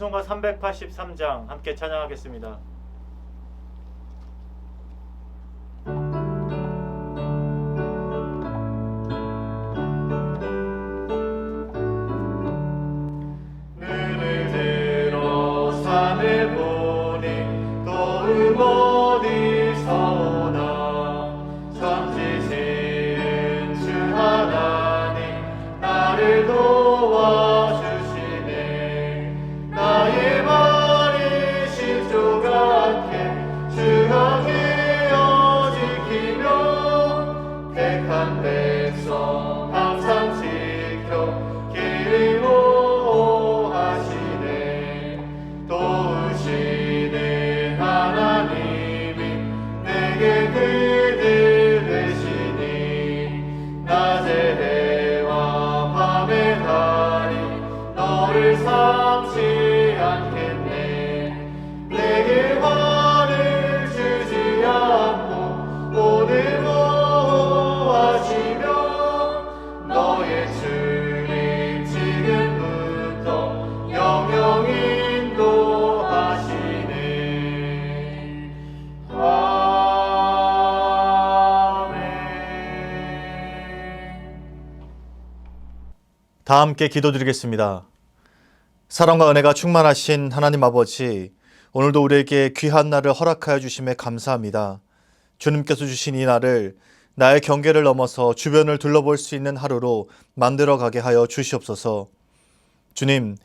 찬송가 383장 함께 찬양하겠습니다. 눈을 들어 산을 보니 도움 어디서 오나 선지시는 주 하나님 나를 도와주시네. 나의 말이 실조 같게 주하게 지키며 택한 백성 항상 지켜 길을 보호하시네. 도우시는 하나님이 내게 그들 되시니 낮에 해와 밤의 달이 너를 삼지 않겠네. 내게 화를 주지 않고 오늘 보호하시며 너의 주님 지금부터 영영 인도하시네. 아멘. 다 함께 기도드리겠습니다. 사랑과 은혜가 충만하신 하나님 아버지, 오늘도 우리에게 귀한 날을 허락하여 주심에 감사합니다. 주님께서 주신 이 날을 나의 경계를 넘어서 주변을 둘러볼 수 있는 하루로 만들어가게 하여 주시옵소서. 주님,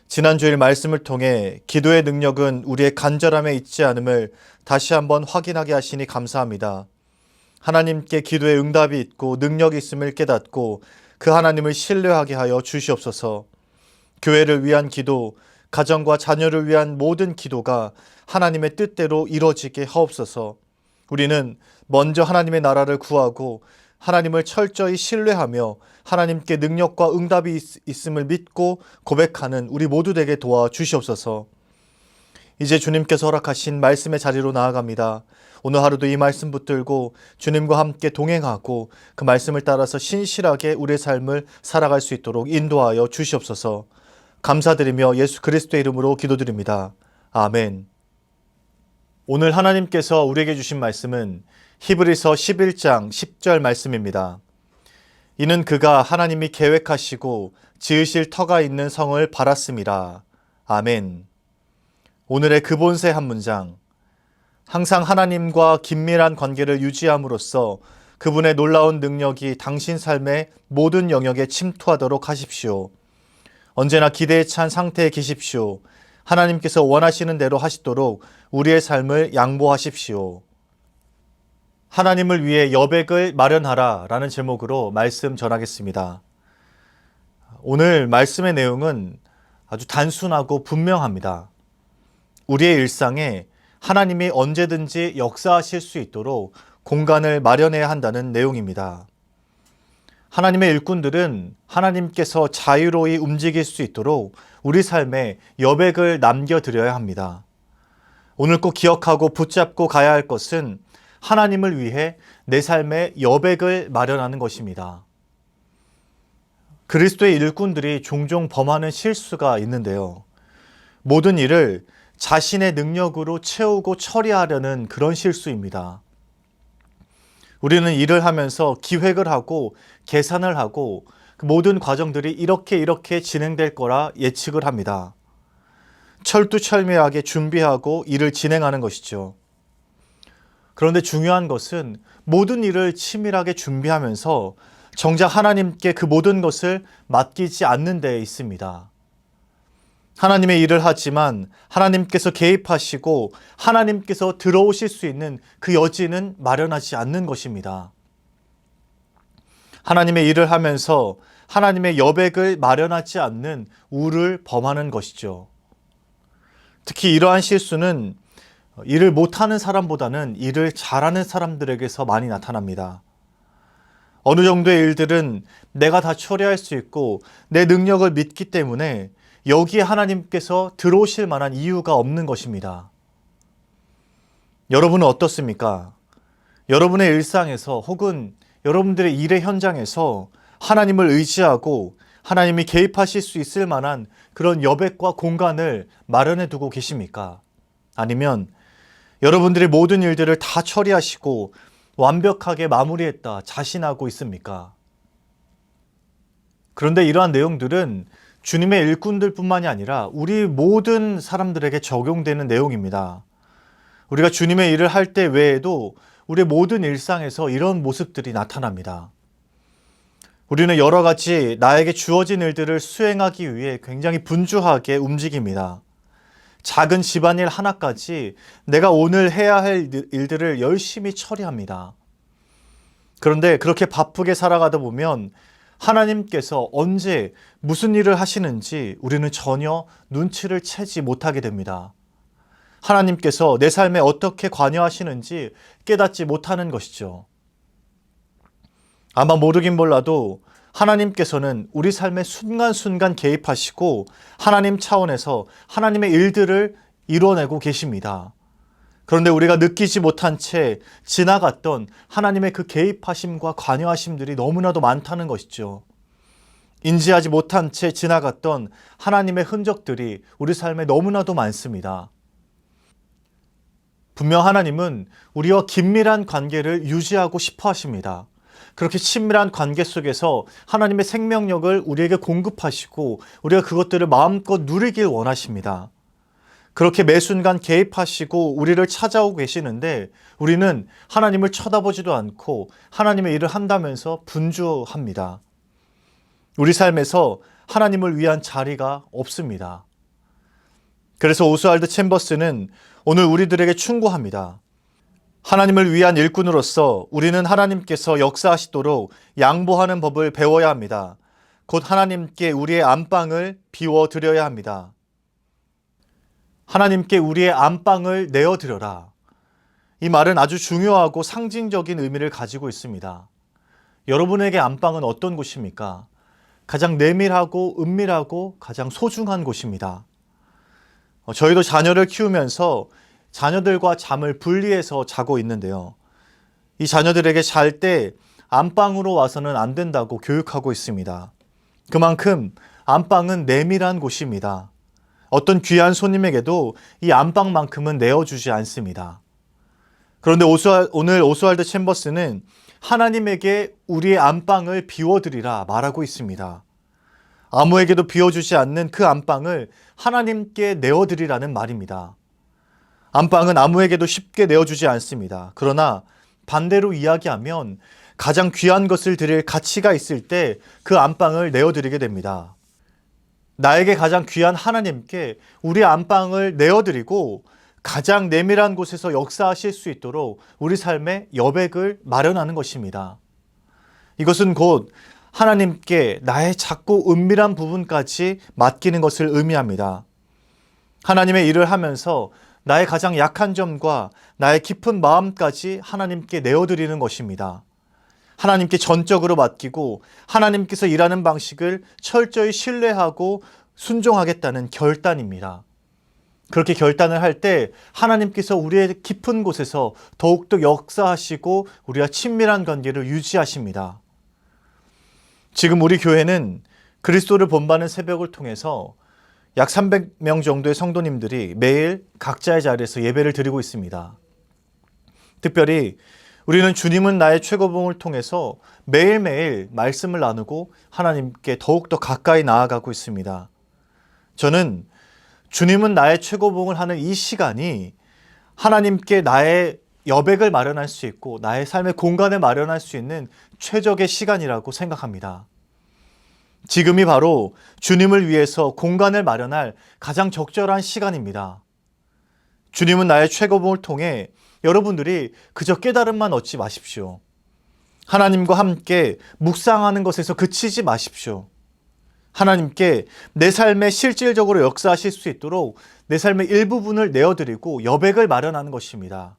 지난 주일 말씀을 통해 기도의 능력은 우리의 간절함에 있지 않음을 다시 한번 확인하게 하시니 감사합니다. 하나님께 기도의 응답이 있고 능력이 있음을 깨닫고 그 하나님을 신뢰하게 하여 주시옵소서. 교회를 위한 기도, 가정과 자녀를 위한 모든 기도가 하나님의 뜻대로 이루어지게 하옵소서. 우리는 먼저 하나님의 나라를 구하고 하나님을 철저히 신뢰하며 하나님께 능력과 응답이 있음을 믿고 고백하는 우리 모두 되게 도와주시옵소서. 이제 주님께서 허락하신 말씀의 자리로 나아갑니다. 오늘 하루도 이 말씀 붙들고 주님과 함께 동행하고 그 말씀을 따라서 신실하게 우리의 삶을 살아갈 수 있도록 인도하여 주시옵소서. 감사드리며 예수 그리스도의 이름으로 기도드립니다. 아멘. 오늘 하나님께서 우리에게 주신 말씀은 히브리서 11장 10절 말씀입니다. 이는 그가 하나님이 계획하시고 지으실 터가 있는 성을 바랐음이라. 아멘. 오늘의 근본세 한 문장. 항상 하나님과 긴밀한 관계를 유지함으로써 그분의 놀라운 능력이 당신 삶의 모든 영역에 침투하도록 하십시오. 언제나 기대에 찬 상태에 계십시오. 하나님께서 원하시는 대로 하시도록 우리의 삶을 양보하십시오. 하나님을 위해 여백을 마련하라 라는 제목으로 말씀 전하겠습니다. 오늘 말씀의 내용은 아주 단순하고 분명합니다. 우리의 일상에 하나님이 언제든지 역사하실 수 있도록 공간을 마련해야 한다는 내용입니다. 하나님의 일꾼들은 하나님께서 자유로이 움직일 수 있도록 우리 삶에 여백을 남겨드려야 합니다. 오늘 꼭 기억하고 붙잡고 가야 할 것은 하나님을 위해 내 삶에 여백을 마련하는 것입니다. 그리스도의 일꾼들이 종종 범하는 실수가 있는데요. 모든 일을 자신의 능력으로 채우고 처리하려는 그런 실수입니다. 우리는 일을 하면서 기획을 하고 계산을 하고 그 모든 과정들이 이렇게 진행될 거라 예측을 합니다. 철두철미하게 준비하고 일을 진행하는 것이죠. 그런데 중요한 것은 모든 일을 치밀하게 준비하면서 정작 하나님께 그 모든 것을 맡기지 않는 데에 있습니다. 하나님의 일을 하지만 하나님께서 개입하시고 하나님께서 들어오실 수 있는 그 여지는 마련하지 않는 것입니다. 하나님의 일을 하면서 하나님의 여백을 마련하지 않는 우를 범하는 것이죠. 특히 이러한 실수는 일을 못하는 사람보다는 일을 잘하는 사람들에게서 많이 나타납니다. 어느 정도의 일들은 내가 다 처리할 수 있고 내 능력을 믿기 때문에 여기에 하나님께서 들어오실 만한 이유가 없는 것입니다. 여러분은 어떻습니까? 여러분의 일상에서 혹은 여러분들의 일의 현장에서 하나님을 의지하고 하나님이 개입하실 수 있을 만한 그런 여백과 공간을 마련해 두고 계십니까? 아니면 여러분들의 모든 일들을 다 처리하시고 완벽하게 마무리했다 자신하고 있습니까? 그런데 이러한 내용들은 주님의 일꾼들뿐만이 아니라 우리 모든 사람들에게 적용되는 내용입니다. 우리가 주님의 일을 할 때 외에도 우리의 모든 일상에서 이런 모습들이 나타납니다. 우리는 여러 가지 나에게 주어진 일들을 수행하기 위해 굉장히 분주하게 움직입니다. 작은 집안일 하나까지 내가 오늘 해야 할 일들을 열심히 처리합니다. 그런데 그렇게 바쁘게 살아가다 보면 하나님께서 언제 무슨 일을 하시는지 우리는 전혀 눈치를 채지 못하게 됩니다. 하나님께서 내 삶에 어떻게 관여하시는지 깨닫지 못하는 것이죠. 아마 모르긴 몰라도 하나님께서는 우리 삶에 순간순간 개입하시고 하나님 차원에서 하나님의 일들을 이뤄내고 계십니다. 그런데 우리가 느끼지 못한 채 지나갔던 하나님의 그 개입하심과 관여하심들이 너무나도 많다는 것이죠. 인지하지 못한 채 지나갔던 하나님의 흔적들이 우리 삶에 너무나도 많습니다. 분명 하나님은 우리와 긴밀한 관계를 유지하고 싶어 하십니다. 그렇게 친밀한 관계 속에서 하나님의 생명력을 우리에게 공급하시고 우리가 그것들을 마음껏 누리길 원하십니다. 그렇게 매 순간 개입하시고 우리를 찾아오고 계시는데 우리는 하나님을 쳐다보지도 않고 하나님의 일을 한다면서 분주합니다. 우리 삶에서 하나님을 위한 자리가 없습니다. 그래서 오스왈드 챔버스는 오늘 우리들에게 충고합니다. 하나님을 위한 일꾼으로서 우리는 하나님께서 역사하시도록 양보하는 법을 배워야 합니다. 곧 하나님께 우리의 안방을 비워드려야 합니다. 하나님께 우리의 안방을 내어드려라. 이 말은 아주 중요하고 상징적인 의미를 가지고 있습니다. 여러분에게 안방은 어떤 곳입니까? 가장 내밀하고 은밀하고 가장 소중한 곳입니다. 저희도 자녀를 키우면서 자녀들과 잠을 분리해서 자고 있는데요. 이 자녀들에게 잘 때 안방으로 와서는 안 된다고 교육하고 있습니다. 그만큼 안방은 내밀한 곳입니다. 어떤 귀한 손님에게도 이 안방만큼은 내어주지 않습니다. 그런데 오늘 오스왈드 챔버스는 하나님에게 우리의 안방을 비워드리라 말하고 있습니다. 아무에게도 비워주지 않는 그 안방을 하나님께 내어드리라는 말입니다. 안방은 아무에게도 쉽게 내어주지 않습니다. 그러나 반대로 이야기하면 가장 귀한 것을 드릴 가치가 있을 때 그 안방을 내어드리게 됩니다. 나에게 가장 귀한 하나님께 우리 안방을 내어드리고 가장 내밀한 곳에서 역사하실 수 있도록 우리 삶에 여백을 마련하는 것입니다. 이것은 곧 하나님께 나의 작고 은밀한 부분까지 맡기는 것을 의미합니다. 하나님의 일을 하면서 나의 가장 약한 점과 나의 깊은 마음까지 하나님께 내어드리는 것입니다. 하나님께 전적으로 맡기고 하나님께서 일하는 방식을 철저히 신뢰하고 순종하겠다는 결단입니다. 그렇게 결단을 할 때 하나님께서 우리의 깊은 곳에서 더욱더 역사하시고 우리와 친밀한 관계를 유지하십니다. 지금 우리 교회는 그리스도를 본받는 새벽을 통해서 약 300명 정도의 성도님들이 매일 각자의 자리에서 예배를 드리고 있습니다. 특별히 우리는 주님은 나의 최고봉을 통해서 매일매일 말씀을 나누고 하나님께 더욱더 가까이 나아가고 있습니다. 저는 주님은 나의 최고봉을 하는 이 시간이 하나님께 나의 여백을 마련할 수 있고 나의 삶의 공간을 마련할 수 있는 최적의 시간이라고 생각합니다. 지금이 바로 주님을 위해서 공간을 마련할 가장 적절한 시간입니다. 주님은 나의 최고봉을 통해 여러분들이 그저 깨달음만 얻지 마십시오. 하나님과 함께 묵상하는 것에서 그치지 마십시오. 하나님께 내 삶에 실질적으로 역사하실 수 있도록 내 삶의 일부분을 내어드리고 여백을 마련하는 것입니다.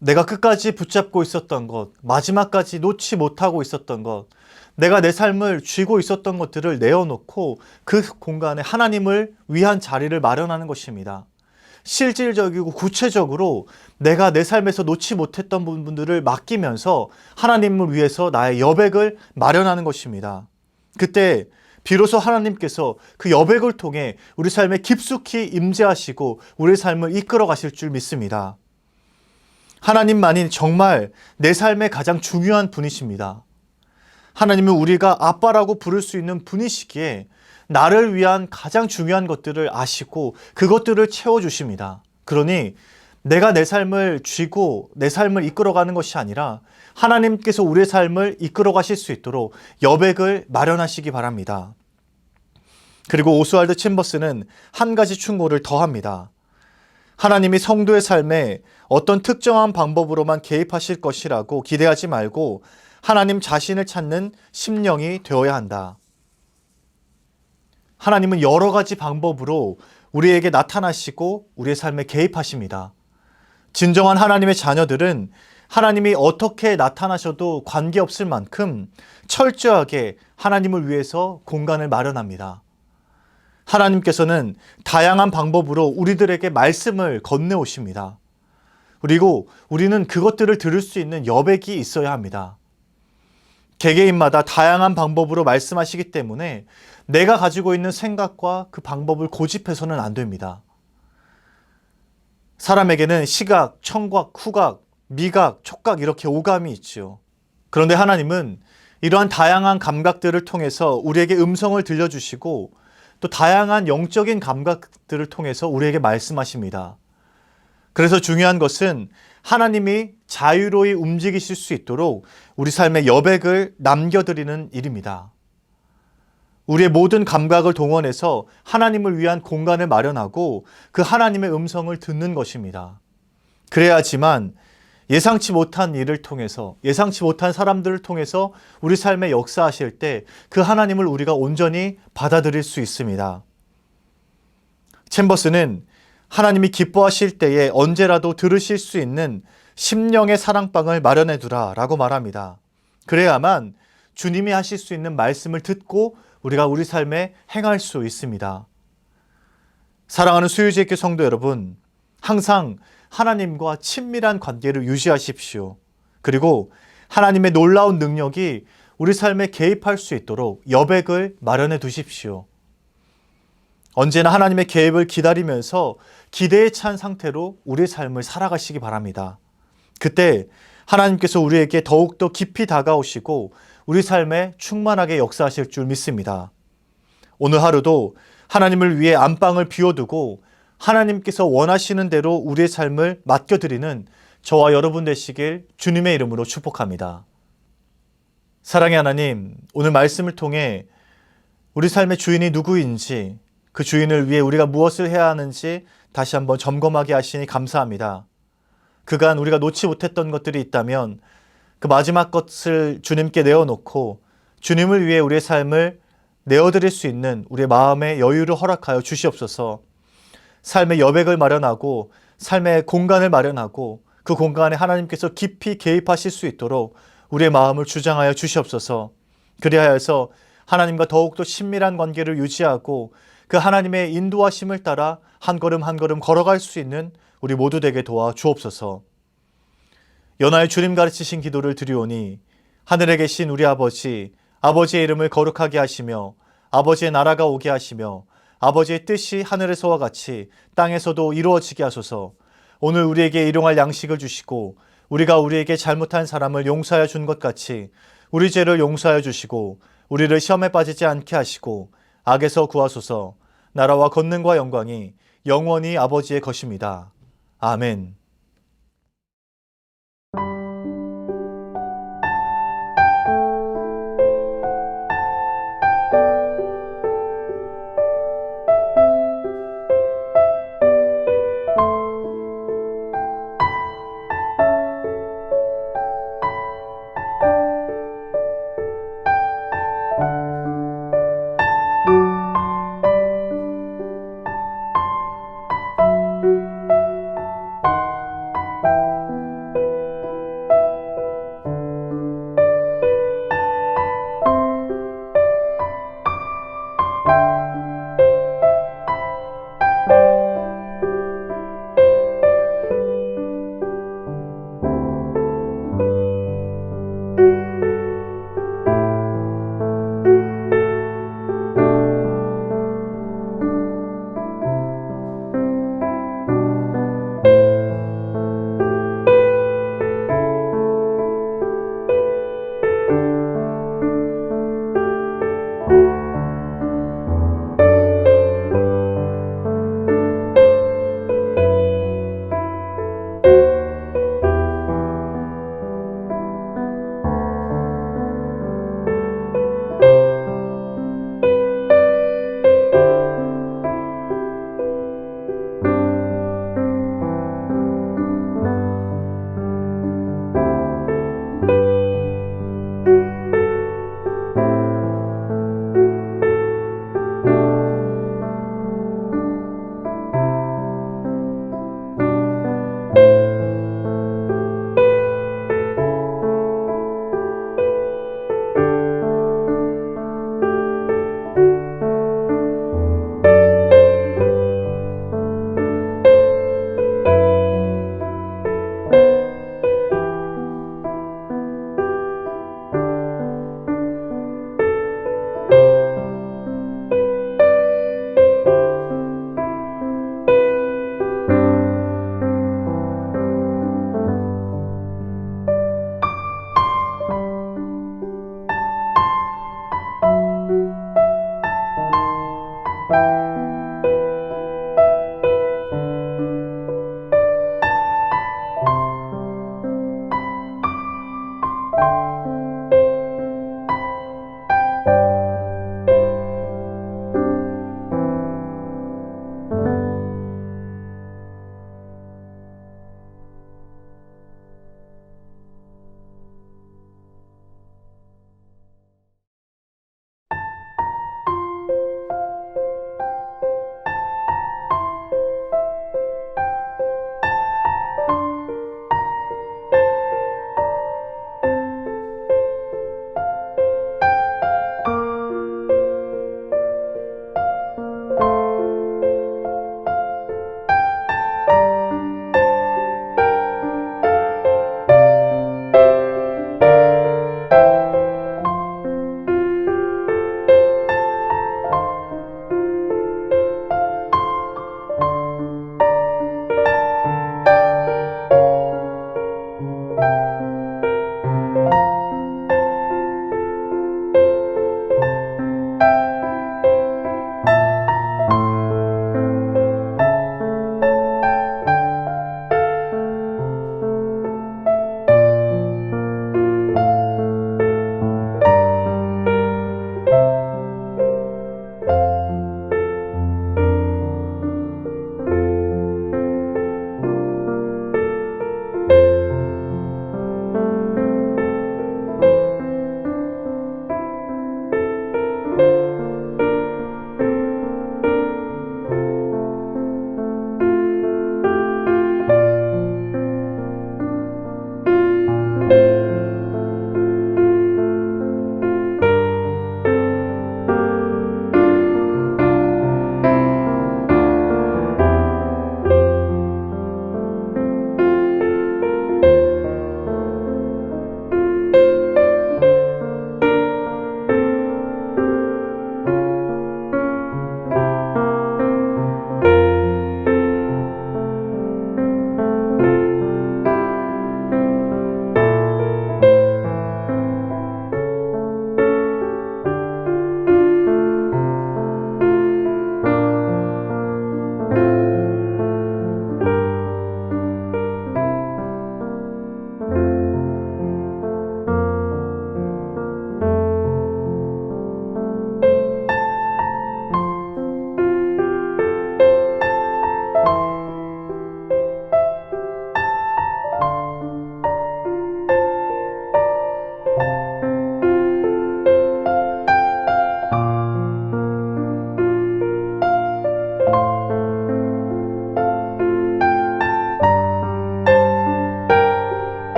내가 끝까지 붙잡고 있었던 것, 마지막까지 놓지 못하고 있었던 것, 내가 내 삶을 쥐고 있었던 것들을 내어놓고 그 공간에 하나님을 위한 자리를 마련하는 것입니다. 실질적이고 구체적으로 내가 내 삶에서 놓지 못했던 부분들을 맡기면서 하나님을 위해서 나의 여백을 마련하는 것입니다. 그때 비로소 하나님께서 그 여백을 통해 우리 삶에 깊숙이 임재하시고 우리 삶을 이끌어 가실 줄 믿습니다. 하나님만이 정말 내 삶의 가장 중요한 분이십니다. 하나님은 우리가 아빠라고 부를 수 있는 분이시기에 나를 위한 가장 중요한 것들을 아시고 그것들을 채워주십니다. 그러니 내가 내 삶을 쥐고 내 삶을 이끌어가는 것이 아니라 하나님께서 우리의 삶을 이끌어 가실 수 있도록 여백을 마련하시기 바랍니다. 그리고 오스왈드 챔버스는 한 가지 충고를 더합니다. 하나님이 성도의 삶에 어떤 특정한 방법으로만 개입하실 것이라고 기대하지 말고 하나님 자신을 찾는 심령이 되어야 한다. 하나님은 여러 가지 방법으로 우리에게 나타나시고 우리의 삶에 개입하십니다. 진정한 하나님의 자녀들은 하나님이 어떻게 나타나셔도 관계없을 만큼 철저하게 하나님을 위해서 공간을 마련합니다. 하나님께서는 다양한 방법으로 우리들에게 말씀을 건네오십니다. 그리고 우리는 그것들을 들을 수 있는 여백이 있어야 합니다. 개개인마다 다양한 방법으로 말씀하시기 때문에 내가 가지고 있는 생각과 그 방법을 고집해서는 안 됩니다. 사람에게는 시각, 청각, 후각, 미각, 촉각 이렇게 오감이 있지요. 그런데 하나님은 이러한 다양한 감각들을 통해서 우리에게 음성을 들려주시고 또 다양한 영적인 감각들을 통해서 우리에게 말씀하십니다. 그래서 중요한 것은 하나님이 자유로이 움직이실 수 있도록 우리 삶의 여백을 남겨드리는 일입니다. 우리의 모든 감각을 동원해서 하나님을 위한 공간을 마련하고 그 하나님의 음성을 듣는 것입니다. 그래야지만 예상치 못한 일을 통해서, 예상치 못한 사람들을 통해서 우리 삶에 역사하실 때 그 하나님을 우리가 온전히 받아들일 수 있습니다. 챔버스는 하나님이 기뻐하실 때에 언제라도 들으실 수 있는 심령의 사랑방을 마련해 두라 라고 말합니다. 그래야만 주님이 하실 수 있는 말씀을 듣고 우리가 우리 삶에 행할 수 있습니다. 사랑하는 수유지의교 성도 여러분, 항상 하나님과 친밀한 관계를 유지하십시오. 그리고 하나님의 놀라운 능력이 우리 삶에 개입할 수 있도록 여백을 마련해 두십시오. 언제나 하나님의 개입을 기다리면서 기대에 찬 상태로 우리의 삶을 살아가시기 바랍니다. 그때 하나님께서 우리에게 더욱더 깊이 다가오시고 우리 삶에 충만하게 역사하실 줄 믿습니다. 오늘 하루도 하나님을 위해 안방을 비워두고 하나님께서 원하시는 대로 우리의 삶을 맡겨드리는 저와 여러분 되시길 주님의 이름으로 축복합니다. 사랑의 하나님, 오늘 말씀을 통해 우리 삶의 주인이 누구인지, 그 주인을 위해 우리가 무엇을 해야 하는지 다시 한번 점검하게 하시니 감사합니다. 그간 우리가 놓지 못했던 것들이 있다면 그 마지막 것을 주님께 내어놓고 주님을 위해 우리의 삶을 내어드릴 수 있는 우리의 마음의 여유를 허락하여 주시옵소서. 삶의 여백을 마련하고 삶의 공간을 마련하고 그 공간에 하나님께서 깊이 개입하실 수 있도록 우리의 마음을 주장하여 주시옵소서. 그리하여서 하나님과 더욱더 친밀한 관계를 유지하고 그 하나님의 인도하심을 따라 한 걸음 한 걸음 걸어갈 수 있는 우리 모두 되게 도와 주옵소서. 연하의 주님 가르치신 기도를 드리오니 하늘에 계신 우리 아버지, 아버지의 이름을 거룩하게 하시며 아버지의 나라가 오게 하시며 아버지의 뜻이 하늘에서와 같이 땅에서도 이루어지게 하소서. 오늘 우리에게 일용할 양식을 주시고 우리가 우리에게 잘못한 사람을 용서하여 준 것 같이 우리 죄를 용서하여 주시고 우리를 시험에 빠지지 않게 하시고 악에서 구하소서. 나라와 권능과 영광이 영원히 아버지의 것입니다. 아멘.